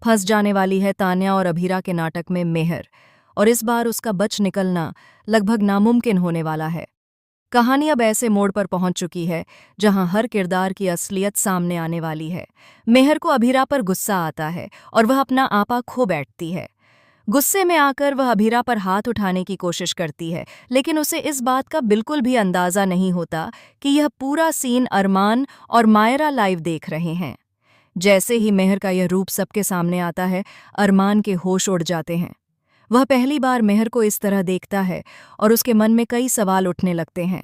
फंस जाने वाली है तान्या और अभीरा के नाटक में मेहर, और इस बार उसका बच निकलना लगभग नामुमकिन होने वाला है। कहानी अब ऐसे मोड़ पर पहुंच चुकी है जहां हर किरदार की असलियत सामने आने वाली है। मेहर को अभीरा पर गुस्सा आता है और वह अपना आपा खो बैठती है। गुस्से में आकर वह अभीरा पर हाथ उठाने की कोशिश करती है, लेकिन उसे इस बात का बिल्कुल भी अंदाजा नहीं होता कि यह पूरा सीन अरमान और मायरा लाइव देख रहे हैं। जैसे ही मेहर का यह रूप सबके सामने आता है, अरमान के होश उड़ जाते हैं। वह पहली बार मेहर को इस तरह देखता है और उसके मन में कई सवाल उठने लगते हैं।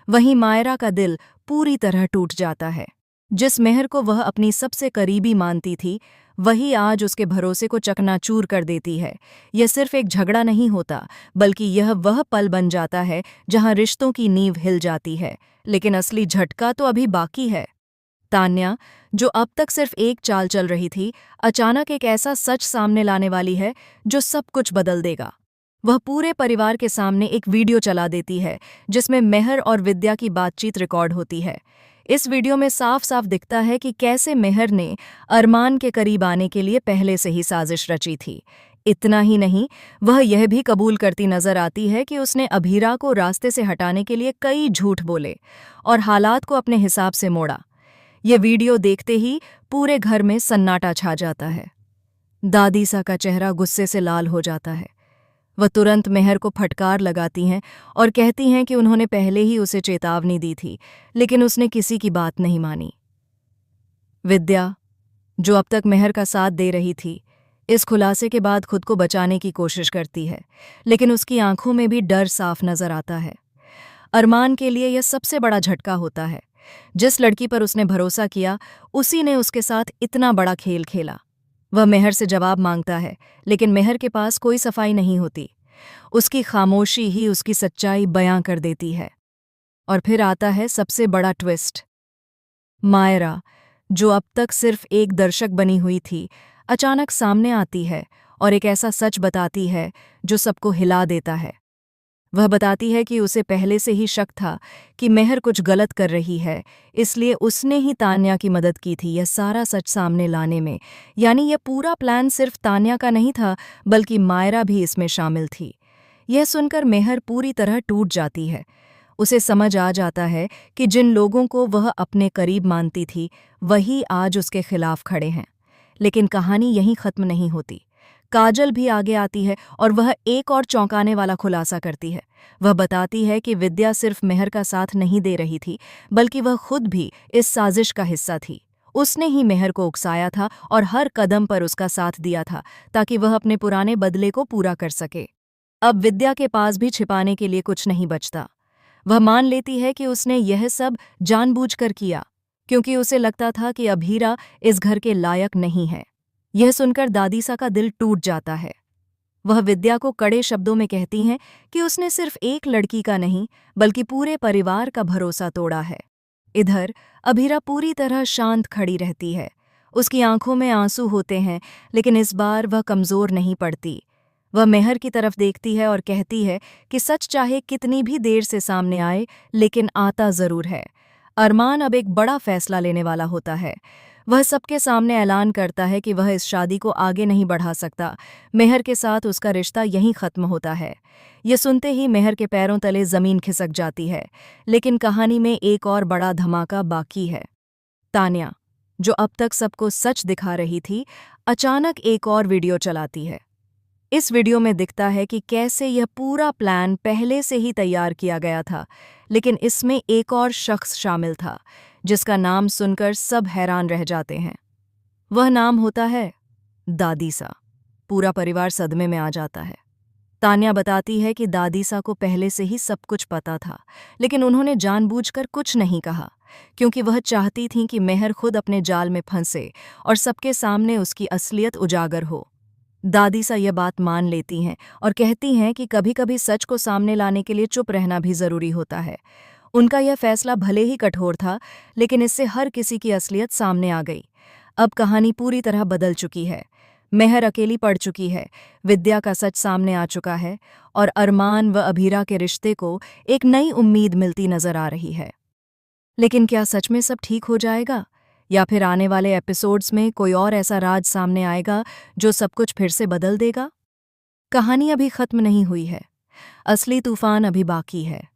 वहीं मायरा का दिल पूरी तरह टूट जाता है। जिस मेहर को वह अपनी सबसे करीबी मानती थी, वही आज उसके भरोसे को चकनाचूर कर देती है। यह सिर्फ एक झगड़ा नहीं होता, बल्कि यह वह पल बन जाता है जहां रिश्तों की नींव हिल जाती है। लेकिन असली झटका तो अभी बाकी है। तान्या, जो अब तक सिर्फ एक चाल चल रही थी, अचानक एक ऐसा सच सामने लाने वाली है जो सब कुछ बदल देगा। वह पूरे परिवार के सामने एक वीडियो चला देती है जिसमें मेहर और विद्या की बातचीत रिकॉर्ड होती है। इस वीडियो में साफ साफ दिखता है कि कैसे मेहर ने अरमान के करीब आने के लिए पहले से ही साजिश रची थी। इतना ही नहीं, वह यह भी कबूल करती नजर आती है कि उसने अभीरा को रास्ते से हटाने के लिए कई झूठ बोले और हालात को अपने हिसाब से मोड़ा। ये वीडियो देखते ही पूरे घर में सन्नाटा छा जाता है। दादी सा का चेहरा गुस्से से लाल हो जाता है। वह तुरंत मेहर को फटकार लगाती हैं और कहती हैं कि उन्होंने पहले ही उसे चेतावनी दी थी, लेकिन उसने किसी की बात नहीं मानी। विद्या, जो अब तक मेहर का साथ दे रही थी, इस खुलासे के बाद खुद को बचाने की कोशिश करती है, लेकिन उसकी आंखों में भी डर साफ नजर आता है। अरमान के लिए यह सबसे बड़ा झटका होता है। जिस लड़की पर उसने भरोसा किया, उसी ने उसके साथ इतना बड़ा खेल खेला। वह मेहर से जवाब मांगता है, लेकिन मेहर के पास कोई सफाई नहीं होती। उसकी खामोशी ही उसकी सच्चाई बयां कर देती है। और फिर आता है सबसे बड़ा ट्विस्ट। मायरा, जो अब तक सिर्फ एक दर्शक बनी हुई थी, अचानक सामने आती है और एक ऐसा सच बताती है जो सबको हिला देता है। वह बताती है कि उसे पहले से ही शक था कि मेहर कुछ गलत कर रही है, इसलिए उसने ही तान्या की मदद की थी यह सारा सच सामने लाने में। यानी यह पूरा प्लान सिर्फ तान्या का नहीं था, बल्कि मायरा भी इसमें शामिल थी। यह सुनकर मेहर पूरी तरह टूट जाती है। उसे समझ आ जाता है कि जिन लोगों को वह अपने करीब मानती थी, वही आज उसके खिलाफ खड़े हैं। लेकिन कहानी यहीं खत्म नहीं होती। काजल भी आगे आती है और वह एक और चौंकाने वाला खुलासा करती है। वह बताती है कि विद्या सिर्फ मेहर का साथ नहीं दे रही थी, बल्कि वह खुद भी इस साजिश का हिस्सा थी। उसने ही मेहर को उकसाया था और हर कदम पर उसका साथ दिया था, ताकि वह अपने पुराने बदले को पूरा कर सके। अब विद्या के पास भी छिपाने के लिए कुछ नहीं बचता। वह मान लेती है कि उसने यह सब जानबूझकर किया, क्योंकि उसे लगता था कि अभीरा इस घर के लायक नहीं है। यह सुनकर दादी सा का दिल टूट जाता है। वह विद्या को कड़े शब्दों में कहती हैं कि उसने सिर्फ एक लड़की का नहीं, बल्कि पूरे परिवार का भरोसा तोड़ा है। इधर अभीरा पूरी तरह शांत खड़ी रहती है। उसकी आंखों में आंसू होते हैं, लेकिन इस बार वह कमजोर नहीं पड़ती। वह मेहर की तरफ देखती है और कहती है कि सच चाहे कितनी भी देर से सामने आए, लेकिन आता जरूर है। अरमान अब एक बड़ा फैसला लेने वाला होता है। वह सबके सामने ऐलान करता है कि वह इस शादी को आगे नहीं बढ़ा सकता। मेहर के साथ उसका रिश्ता यहीं खत्म होता है। ये सुनते ही मेहर के पैरों तले जमीन खिसक जाती है। लेकिन कहानी में एक और बड़ा धमाका बाकी है। तान्या, जो अब तक सबको सच दिखा रही थी, अचानक एक और वीडियो चलाती है। इस वीडियो में दिखता है कि कैसे यह पूरा प्लान पहले से ही तैयार किया गया था, लेकिन इसमें एक और शख्स शामिल था, जिसका नाम सुनकर सब हैरान रह जाते हैं। वह नाम होता है दादी सा। पूरा परिवार सदमे में आ जाता है। तान्या बताती है कि दादी सा को पहले से ही सब कुछ पता था, लेकिन उन्होंने जानबूझकर कुछ नहीं कहा, क्योंकि वह चाहती थीं कि मेहर खुद अपने जाल में फंसे और सबके सामने उसकी असलियत उजागर हो। दादी सा यह बात मान लेती हैं और कहती हैं कि कभी-कभी सच को सामने लाने के लिए चुप रहना भी जरूरी होता है। उनका यह फैसला भले ही कठोर था, लेकिन इससे हर किसी की असलियत सामने आ गई। अब कहानी पूरी तरह बदल चुकी है। मेहर अकेली पड़ चुकी है, विद्या का सच सामने आ चुका है और अरमान व अभीरा के रिश्ते को एक नई उम्मीद मिलती नजर आ रही है। लेकिन क्या सच में सब ठीक हो जाएगा, या फिर आने वाले एपिसोड्स में कोई और ऐसा राज सामने आएगा जो सब कुछ फिर से बदल देगा? कहानी अभी खत्म नहीं हुई है। असली तूफान अभी बाकी है।